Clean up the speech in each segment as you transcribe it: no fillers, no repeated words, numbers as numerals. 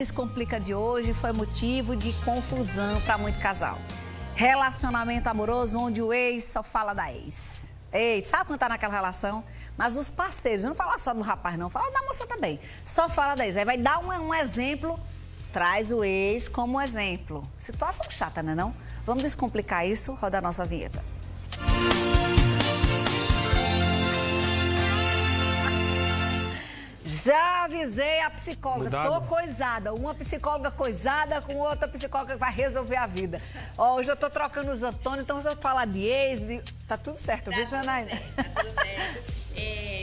Descomplica de hoje foi motivo de confusão para muito casal. Relacionamento amoroso onde o ex só fala da ex. Ei, sabe quando tá naquela relação? Mas os parceiros, não fala só do rapaz não, fala da moça também. Só fala da ex. Aí vai dar um exemplo, traz o ex como exemplo. Situação chata, né não? Vamos descomplicar isso, roda a nossa vinheta. Já avisei a psicóloga, tô coisada. Uma psicóloga coisada com outra psicóloga que vai resolver a vida. Ó, hoje eu tô trocando os Antônio, então se eu falar de ex, tá tudo certo, viu, Janaína? Tá tudo certo.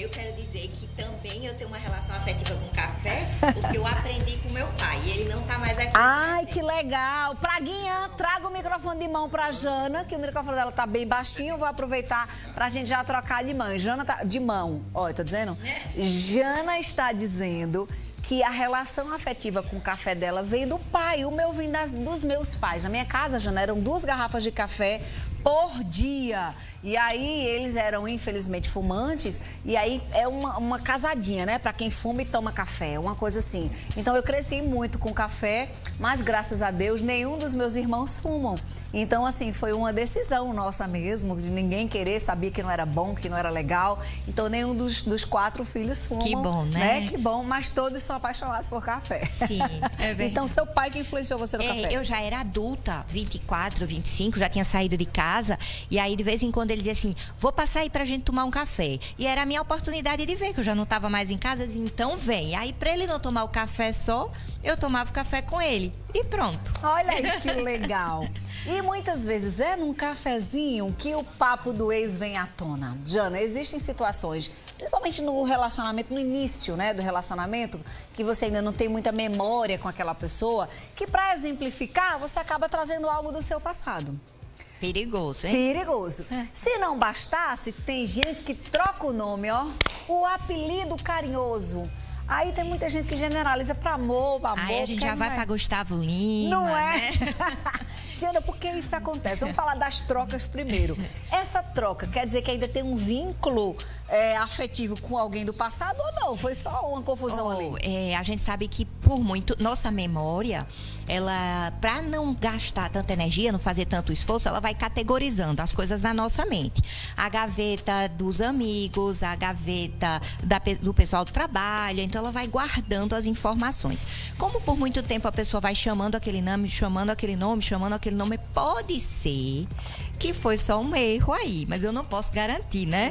Eu quero dizer que também eu tenho uma relação afetiva com o café, porque eu aprendi com meu pai e ele não tá mais aqui. Ai, que legal. Praguinha, traga o microfone de mão pra Jana, que o microfone dela tá bem baixinho. Eu vou aproveitar pra gente já trocar de mão. Jana tá de mão. Olha, tá dizendo? Jana está dizendo que a relação afetiva com o café dela veio do pai. O meu vem dos meus pais. Na minha casa, Jana, eram 2 garrafas de café por dia. E aí eles eram, infelizmente, fumantes. E aí é uma casadinha, né? Pra quem fuma e toma café, uma coisa assim. Então eu cresci muito com café, mas graças a Deus nenhum dos meus irmãos fumam. Então, assim, foi uma decisão nossa mesmo, de ninguém querer, sabia que não era bom, que não era legal. Então nenhum dos 4 filhos fumam. Que bom, né? Que bom, mas todos são apaixonados por café. Sim, é verdade. Então seu pai que influenciou você no café? Eu já era adulta, 24, 25, já tinha saído de casa. E aí, de vez em quando, ele dizia assim, vou passar aí pra gente tomar um café. E era a minha oportunidade de ver, que eu já não estava mais em casa. Eu dizia, então vem. Aí, pra ele não tomar o café só, eu tomava o café com ele. E pronto. Olha aí que legal. E muitas vezes é num cafezinho que o papo do ex vem à tona. Jana, existem situações, principalmente no relacionamento, no início, né, do relacionamento, que você ainda não tem muita memória com aquela pessoa, que pra exemplificar, você acaba trazendo algo do seu passado. Perigoso, hein? Perigoso. Se não bastasse, tem gente que troca o nome, ó, o apelido carinhoso. Aí tem muita gente que generaliza pra amor, Aí a gente já vai pra Gustavo Lima, não é? né? Jana, por que isso acontece? Vamos falar das trocas primeiro. Essa troca quer dizer que ainda tem um vínculo afetivo com alguém do passado ou não? Foi só uma confusão ali? A gente sabe que por muito... Nossa memória, ela, pra não gastar tanta energia, não fazer tanto esforço, ela vai categorizando as coisas na nossa mente. A gaveta dos amigos, a gaveta do pessoal do trabalho. Então, ela vai guardando as informações. Como por muito tempo a pessoa vai chamando aquele nome, chamando aquele nome, pode ser que foi só um erro aí, mas eu não posso garantir, né?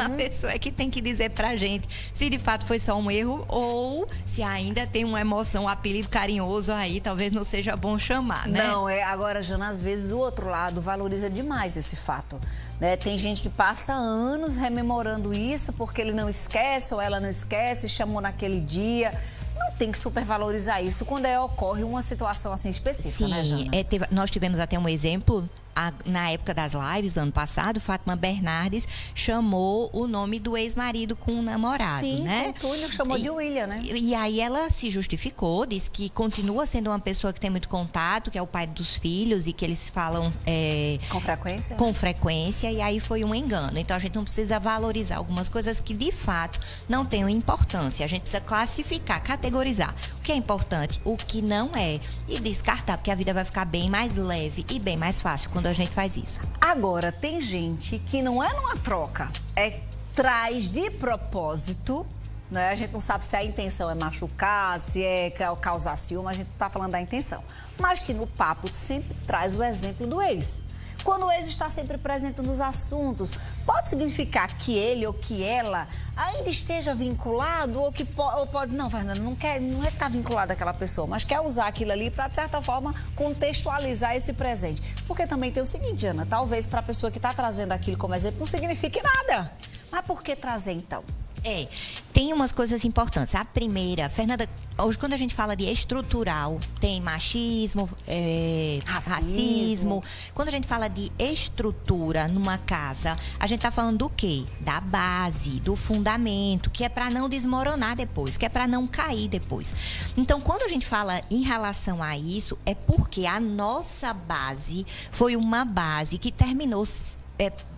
A pessoa é que tem que dizer pra gente se de fato foi só um erro ou se ainda tem uma emoção, um apelido carinhoso aí, talvez não seja bom chamar, né? Não, agora, Jana, às vezes o outro lado valoriza demais esse fato. Né? Tem gente que passa anos rememorando isso porque ele não esquece ou ela não esquece, chamou naquele dia. Não tem que supervalorizar isso quando ocorre uma situação assim específica, né, Jana? Nós tivemos até um exemplo na época das lives, ano passado, Fátima Bernardes chamou o nome do ex-marido com um namorado, sim, né? Sim, o Túlio chamou de William, né? E aí ela se justificou, disse que continua sendo uma pessoa que tem muito contato, que é o pai dos filhos e que eles falam... com frequência? Com frequência, e aí foi um engano. Então, a gente não precisa valorizar algumas coisas que, de fato, não têm importância. A gente precisa classificar, categorizar o que é importante, o que não é, e descartar, porque a vida vai ficar bem mais leve e bem mais fácil quando a gente faz isso. Agora, tem gente que não é numa troca, traz de propósito, né? A gente não sabe se a intenção é machucar, se é causar ciúme, a gente tá falando da intenção. Mas que no papo sempre traz o exemplo do ex. Quando o ex está sempre presente nos assuntos, pode significar que ele ou que ela ainda esteja vinculado ou pode... Não, Fernanda, não é que está vinculado àquela pessoa, mas quer usar aquilo ali para, de certa forma, contextualizar esse presente. Porque também tem o seguinte, Ana, talvez para a pessoa que está trazendo aquilo como exemplo não signifique nada. Mas por que trazer, então? Tem umas coisas importantes. A primeira, Fernanda, hoje quando a gente fala de estrutural, tem machismo, racismo. Quando a gente fala de estrutura numa casa, a gente tá falando do quê? Da base, do fundamento, que é para não desmoronar depois, que é para não cair depois. Então, quando a gente fala em relação a isso, é porque a nossa base foi uma base que terminou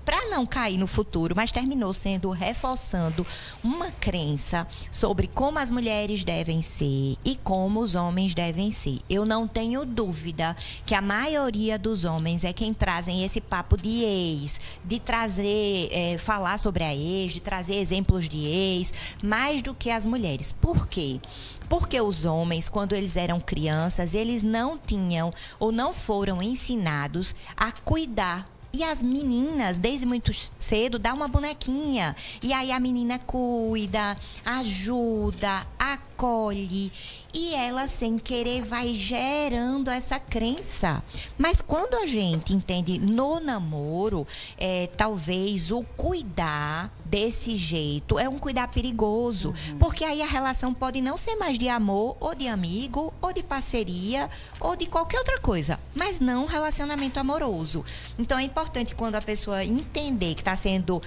para não cair no futuro, mas terminou sendo reforçando uma crença sobre como as mulheres devem ser e como os homens devem ser. Eu não tenho dúvida que a maioria dos homens é quem trazem esse papo de ex, de trazer, falar sobre a ex, de trazer exemplos de ex, mais do que as mulheres. Por quê? Porque os homens, quando eles eram crianças, eles não tinham ou não foram ensinados a cuidar. E as meninas, desde muito cedo, dá uma bonequinha. E aí a menina cuida, ajuda, acolhe. E ela, sem querer, vai gerando essa crença. Mas quando a gente entende no namoro, talvez o cuidar desse jeito é um cuidar perigoso. Porque aí a relação pode não ser mais de amor, ou de amigo, ou de parceria, ou de qualquer outra coisa. Mas não relacionamento amoroso. Então é importante quando a pessoa entender que está sendo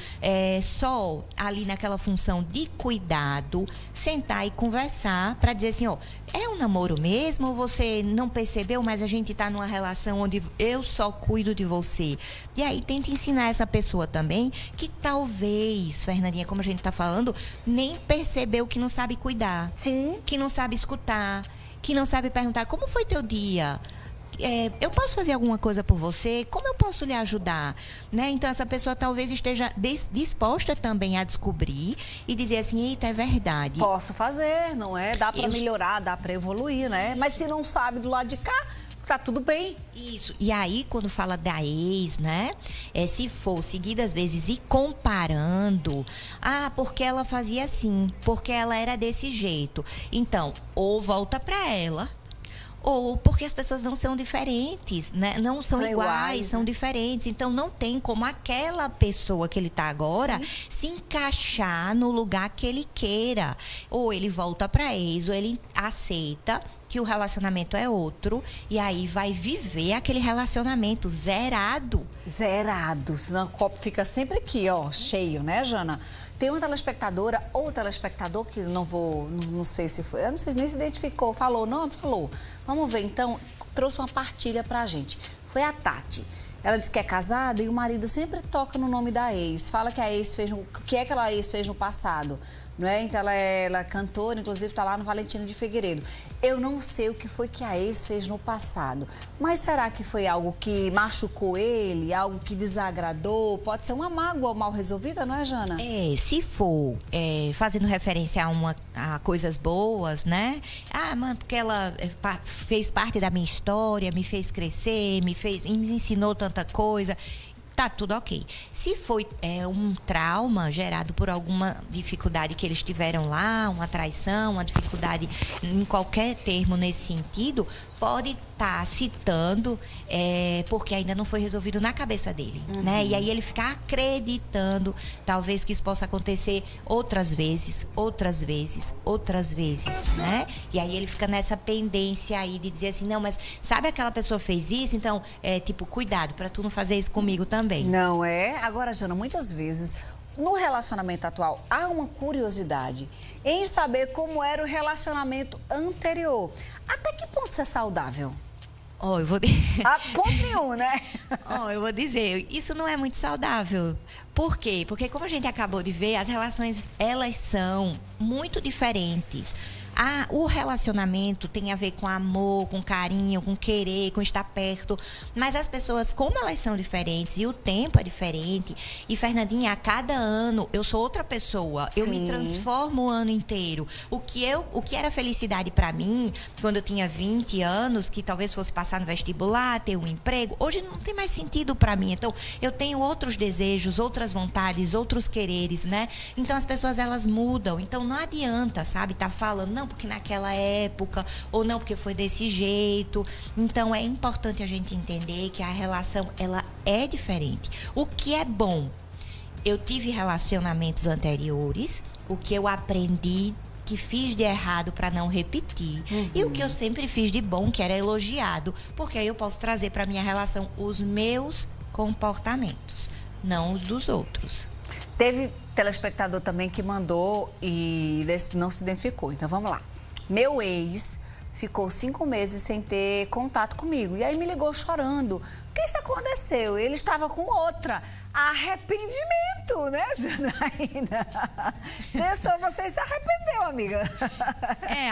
só ali naquela função de cuidado, sentar e conversar para dizer assim, ó, é um namoro mesmo ou você não percebeu, mas a gente está numa relação onde eu só cuido de você. E aí tenta ensinar essa pessoa também que talvez, Fernandinha, como a gente está falando, nem percebeu que não sabe cuidar. Sim. Que não sabe escutar, que não sabe perguntar como foi teu dia. Eu posso fazer alguma coisa por você? Como eu posso lhe ajudar? Né? Então, essa pessoa talvez esteja disposta também a descobrir e dizer assim, eita, é verdade. Posso fazer, não é? Dá para melhorar, dá para evoluir, né? Mas se não sabe do lado de cá, tá tudo bem. Isso. E aí, quando fala da ex, né? Se for seguidas vezes e comparando, porque ela fazia assim, porque ela era desse jeito. Então, ou volta para ela, ou porque as pessoas não são diferentes, né? Não são iguais, são diferentes. Então, não tem como aquela pessoa que ele está agora se encaixar no lugar que ele queira. Ou ele volta para ex, ou ele aceita que o relacionamento é outro, e aí vai viver aquele relacionamento zerado. Zerado, senão o copo fica sempre aqui, ó, cheio, né, Jana? Tem uma telespectadora ou telespectador que não sei se foi, eu não sei se nem se identificou, falou. Vamos ver, então, trouxe uma partilha pra gente. Foi a Tati. Ela disse que é casada e o marido sempre toca no nome da ex. Fala que a ex fez, o que é que a ex fez no passado, não é? Então ela é cantora, inclusive está lá no Valentina de Figueiredo. Eu não sei o que foi que a ex fez no passado, mas será que foi algo que machucou ele, algo que desagradou? Pode ser uma mágoa mal resolvida, não é, Jana? Se for fazendo referência a coisas boas, né? Porque ela fez parte da minha história, me fez crescer, me ensinou tanta coisa. Tá tudo ok. Se foi um trauma gerado por alguma dificuldade que eles tiveram lá, uma traição, uma dificuldade em qualquer termo nesse sentido, pode estar citando porque ainda não foi resolvido na cabeça dele, né? E aí ele fica acreditando, talvez que isso possa acontecer outras vezes, né? E aí ele fica nessa pendência aí de dizer assim, não, mas sabe aquela pessoa fez isso? Então, cuidado para tu não fazer isso comigo também. Não é? Agora, Jana, muitas vezes no relacionamento atual há uma curiosidade em saber como era o relacionamento anterior. Até que ponto isso é saudável? Eu vou ponto nenhum, né? Eu vou dizer, isso não é muito saudável. Por quê? Porque como a gente acabou de ver, as relações, elas são muito diferentes. O relacionamento tem a ver com amor, com carinho, com querer, com estar perto. Mas as pessoas, como elas são diferentes e o tempo é diferente. E, Fernandinha, a cada ano eu sou outra pessoa. Eu me transformo o ano inteiro. O que era felicidade para mim, quando eu tinha 20 anos, que talvez fosse passar no vestibular, ter um emprego, hoje não tem mais sentido para mim. Então, eu tenho outros desejos, outras vontades, outros quereres, né? Então, as pessoas, elas mudam. Então, não adianta, sabe, tá falando, não, porque naquela época, ou não, porque foi desse jeito. Então, é importante a gente entender que a relação, ela é diferente. O que é bom? Eu tive relacionamentos anteriores, o que eu aprendi, que fiz de errado para não repetir. E o que eu sempre fiz de bom, que era elogiado, porque aí eu posso trazer para minha relação os meus comportamentos, não os dos outros. Teve telespectador também que mandou e não se identificou. Então, vamos lá. Meu ex ficou 5 meses sem ter contato comigo. E aí me ligou chorando. O que isso aconteceu? Ele estava com outra. Arrependimento, né, Janaína? Deixou você se arrependeu, amiga.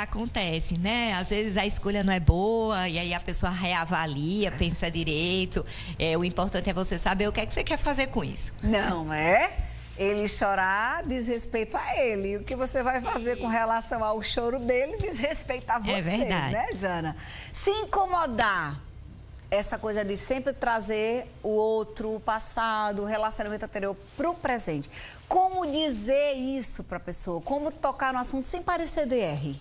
Acontece, né? Às vezes a escolha não é boa e aí a pessoa reavalia, pensa direito. O importante é você saber o que é que você quer fazer com isso. Não é? Ele chorar diz respeito a ele. E o que você vai fazer com relação ao choro dele diz respeito a você, é verdade, né, Jana? Se incomodar, essa coisa de sempre trazer o outro, o passado, o relacionamento anterior para o presente. Como dizer isso para a pessoa? Como tocar no assunto sem parecer DR?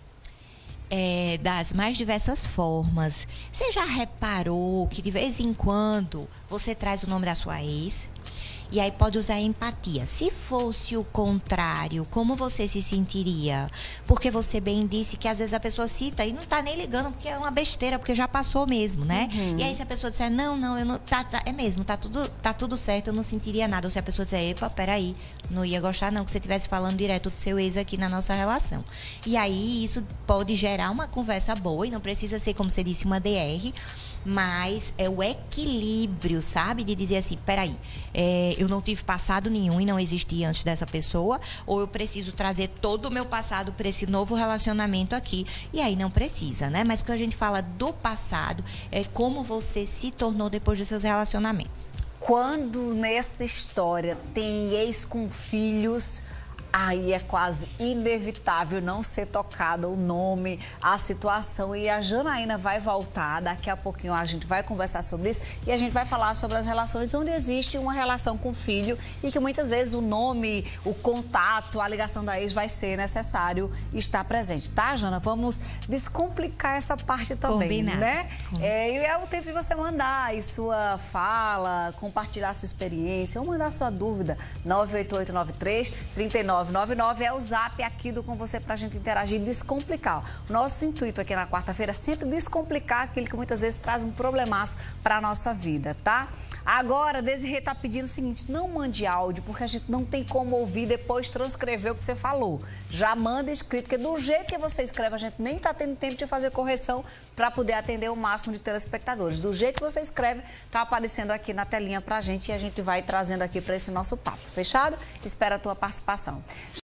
Das mais diversas formas. Você já reparou que de vez em quando você traz o nome da sua ex? E aí pode usar empatia. Se fosse o contrário, como você se sentiria? Porque você bem disse que às vezes a pessoa cita e não tá nem ligando, porque é uma besteira, porque já passou mesmo, né? E aí se a pessoa disser, não, eu não, é mesmo, tá tudo certo, eu não sentiria nada. Ou se a pessoa disser, epa, peraí, não ia gostar não que você estivesse falando direto do seu ex aqui na nossa relação. E aí isso pode gerar uma conversa boa e não precisa ser, como você disse, uma DR, mas é o equilíbrio, sabe? De dizer assim, peraí, eu não tive passado nenhum e não existia antes dessa pessoa, ou eu preciso trazer todo o meu passado para esse novo relacionamento aqui. E aí não precisa, né? Mas quando a gente fala do passado, é como você se tornou depois dos seus relacionamentos. Quando nessa história tem ex com filhos, aí é quase inevitável não ser tocado o nome, a situação. E a Janaína vai voltar, daqui a pouquinho a gente vai conversar sobre isso e a gente vai falar sobre as relações onde existe uma relação com o filho e que muitas vezes o nome, o contato, a ligação da ex vai ser necessário estar presente. Tá, Jana? Vamos descomplicar essa parte também, combinado, né? E é o tempo de você mandar aí sua fala, compartilhar sua experiência ou mandar sua dúvida. 98893-3999 é o zap aqui do Com Você pra gente interagir e descomplicar. O nosso intuito aqui na quarta-feira é sempre descomplicar aquilo que muitas vezes traz um problemaço pra nossa vida, tá? Agora, Desirê tá pedindo o seguinte, não mande áudio, porque a gente não tem como ouvir depois transcrever o que você falou. Já manda escrito, porque do jeito que você escreve, a gente nem tá tendo tempo de fazer correção para poder atender o máximo de telespectadores. Do jeito que você escreve, tá aparecendo aqui na telinha pra gente e a gente vai trazendo aqui para esse nosso papo. Fechado? Espero a tua participação.